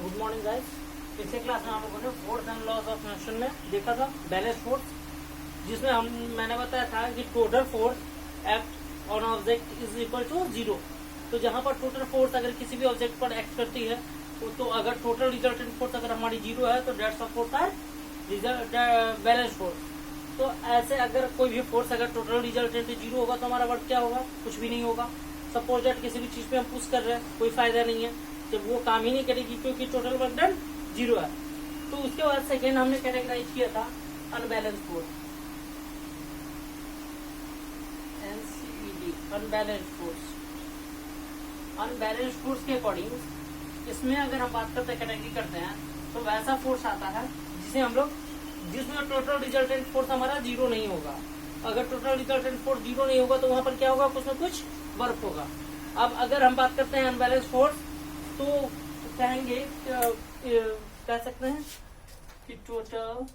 Good morning guys. पिछले class में हम लोगों ने force and loss of motion में देखा था बैलेंस फोर्स, जिसमें मैंने बताया था कि total force act on object is equal to 0। तो जहां पर टोटल फोर्स अगर किसी भी ऑब्जेक्ट पर एक्ट करती है तो अगर टोटल रिजल्टेंट फोर्स अगर हमारी 0 है तो that's of force are balance force. तो ऐसे अगर कोई भी फोर्स अगर टोटल रिजल्टेंट 0 होगा तो हमारा वर्क क्या होगा? कुछ भी नहीं होगा। सपोज दैट किसी भी चीज पे हम पुश कर रहे हैं, कोई फायदा नहीं है जब वो काम ही नहीं करेगी क्योंकि टोटल वर्क डन 0 है। तो उसके बाद सेकेंड हमने कैटेगराइज किया था अनबैलेंस फोर्स, एनसीईडी अनबैलेंस फोर्स। अनबैलेंस फोर्स के अकॉर्डिंग इसमें अगर हम बात करते हैं, कैटेगरी करते हैं, तो वैसा फोर्स आता है जिसे हम लोग जिसमें टोटल रिजल्टेंट फोर्स हमारा 0 नहीं होगा। अगर टोटल रिजल्टेंट फोर्स 0 नहीं होगा तो वहां पर क्या होगा? कुछ ना कुछ वर्क होगा। अब अगर हम बात करते हैं अनबैलेंस फोर्स तो कहेंगे कह सकते हैं कि total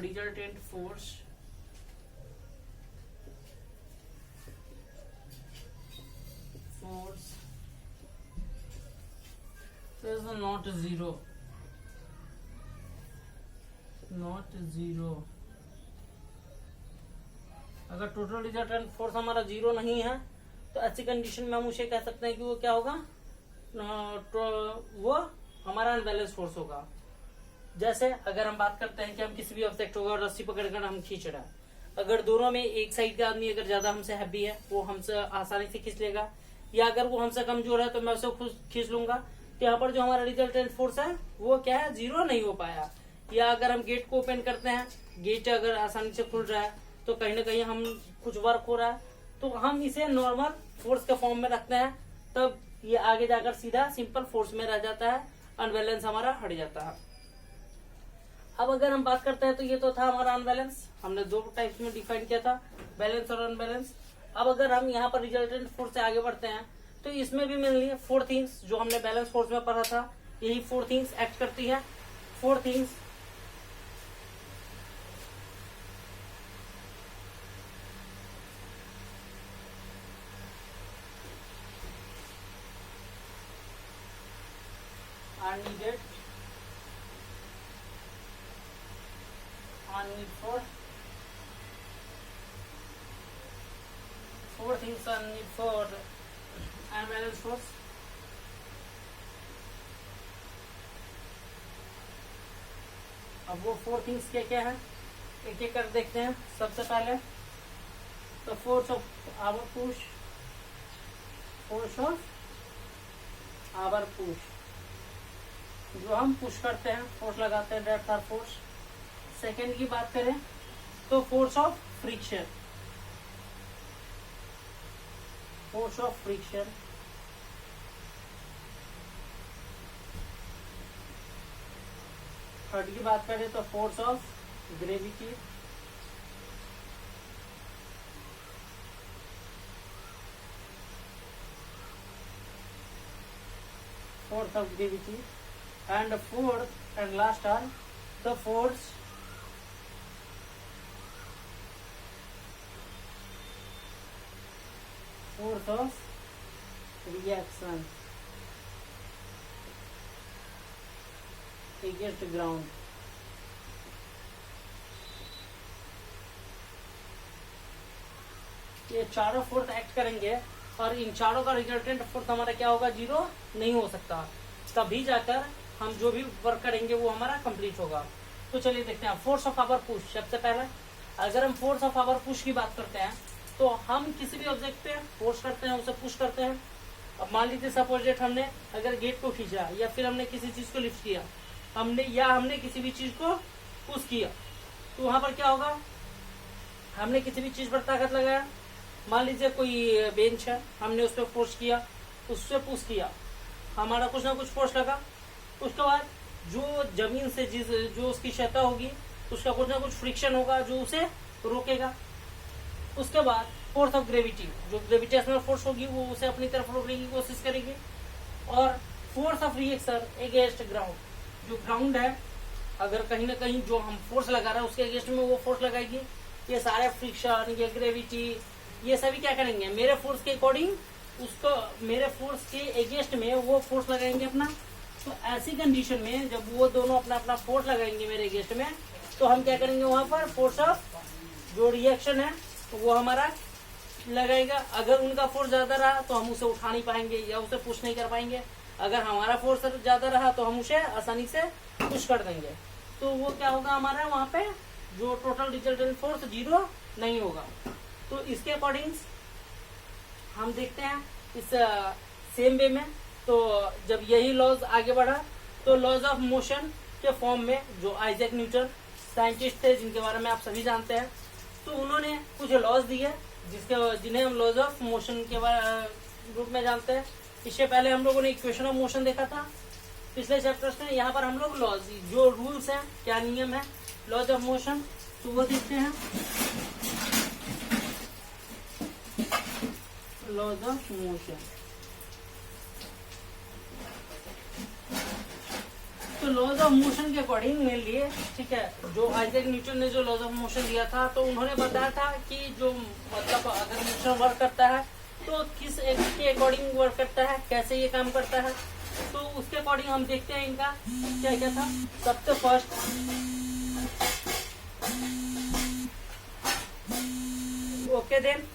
resultant force is not 0, not 0। अगर टोटल रिजल्टेंट फोर्स हमारा 0 नहीं है तो ऐसी कंडीशन में हम उसे कह सकते हैं कि वो क्या होगा? वो हमारा अनबैलेंस फोर्स होगा। जैसे अगर हम बात करते हैं कि हम किसी भी ऑब्जेक्ट होगा और रस्सी पकड़कर हम खींच रहे हैं, अगर दोनों में एक साइड का आदमी अगर ज्यादा हमसे हैवी है वो हमसे आसानी से खींच लेगा, या अगर वो हमसे कमजोर है तो मैं उसे खुद खींच लूंगा। तो यहाँ पर जो हमारा रिजल्टेंट फोर्स है वो क्या है? 0 नहीं हो पाया। या अगर हम गेट को ओपन करते हैं, गेट अगर आसानी से खुल रहा है तो कहीं ना कहीं हम कुछ वर्क हो रहा है तो हम इसे नॉर्मल फोर्स के फॉर्म में रखते हैं, तब ये आगे जाकर सीधा सिंपल फोर्स में रह जाता है, अनबैलेंस हमारा हट जाता है। अब अगर हम बात करते हैं तो ये तो था हमारा अनबैलेंस, हमने 2 टाइप्स में डिफाइन किया था, बैलेंस और अनबैलेंस। अब अगर हम यहाँ पर रिजल्टेंट फोर्स से आगे बढ़ते हैं तो इसमें भी मिल लिए 4 थिंग्स जो हमने बैलेंस फोर्स में पढ़ा था, यही 4 थिंग्स एक्ट करती है। 4 things are needed for 4 things are needed for unbalanced force। अब वो 4 थिंग्स क्या क्या है एक एक कर देखते हैं। सबसे पहले तो force of our push, force of our push, जो हम पुश करते हैं, फोर्स लगाते हैं, दैट्स आवर फोर्स। सेकेंड की बात करें तो force of friction, force of friction. Third की बात करें तो force of gravity, force of gravity. And fourth and last are the force of reaction against ground। ये चारों फोर्स एक्ट करेंगे और इन चारों का रिजल्टेंट फोर्स हमारा क्या होगा? 0 नहीं हो सकता, तभी जाकर हम जो भी वर्क करेंगे वो हमारा कंप्लीट होगा। तो चलिए देखते हैं फोर्स ऑफ आवर पुश। सबसे पहले अगर हम फोर्स ऑफ आवर पुश की बात करते हैं तो हम किसी भी ऑब्जेक्ट पे फोर्स करते हैं, उसे पुश करते हैं। अब मान लीजिए सपोज डेट हमने अगर गेट को खींचा या फिर हमने किसी चीज को लिफ्ट किया, हमने किसी भी चीज को पुश किया, तो वहां पर क्या होगा? हमने किसी भी चीज पर ताकत लगाया, मान लीजिए कोई बेंच है, हमने उस पर फोर्स किया, उससे पुश किया, हमारा कुछ ना कुछ फोर्स लगा। उसके बाद जो जमीन से जो उसकी सतह होगी उसका कुछ ना कुछ फ्रिक्शन होगा जो उसे रोकेगा। उसके बाद फोर्स ऑफ ग्रेविटी, जो ग्रेविटेशनल फोर्स होगी वो उसे अपनी तरफ रोकने की कोशिश करेगी। और force of reaction against ground, जो ग्राउंड है अगर कहीं ना कहीं जो हम फोर्स लगा रहे हैं उसके अगेंस्ट में वो फोर्स लगाएगी। ये सारे फ्रिक्शन, ये ग्रेविटी, ये सभी क्या करेंगे? मेरे फोर्स के अकॉर्डिंग उसको मेरे फोर्स के अगेंस्ट में वो फोर्स लगाएंगे अपना। तो ऐसी कंडीशन में जब वो दोनों अपना अपना फोर्स लगाएंगे मेरे अगेंस्ट में, तो हम क्या करेंगे, वहां पर फोर्स ऑफ जो रिएक्शन है वो हमारा लगाएगा। अगर उनका फोर्स ज्यादा रहा तो हम उसे उठा नहीं पाएंगे या उसे पुश नहीं कर पाएंगे। अगर हमारा फोर्स ज्यादा रहा तो हम उसे आसानी से पुश कर देंगे। तो वो क्या होगा, हमारा वहां पे जो टोटल रिजल्टेंट फोर्स 0 नहीं होगा। तो इसके अकॉर्डिंग हम देखते हैं इस सेम वे में। तो जब यही लॉज आगे बढ़ा तो लॉज ऑफ मोशन के फॉर्म में जो आइजैक न्यूटन साइंटिस्ट थे, जिनके बारे में आप सभी जानते हैं, तो उन्होंने कुछ लॉज दिए जिन्हें हम लॉज ऑफ मोशन के रूप में जानते हैं। इससे पहले हम लोगों ने इक्वेशन ऑफ मोशन देखा था पिछले चैप्टर्स में। यहाँ पर हम लोग लॉज, जो रूल्स हैं, क्या नियम है लॉज ऑफ मोशन, तो वो देखते हैं। लॉज ऑफ मोशन, तो लॉज ऑफ मोशन के अकॉर्डिंग मेनली, ठीक है, जो आइजैक न्यूटन ने जो लॉज ऑफ मोशन दिया था, तो उन्होंने बताया था कि जो मतलब अगर मोशन वर्क करता है तो किस एक्स के अकॉर्डिंग वर्क करता है, कैसे ये काम करता है। तो उसके अकॉर्डिंग हम देखते हैं इनका क्या क्या था। सबसे फर्स्ट ओके देन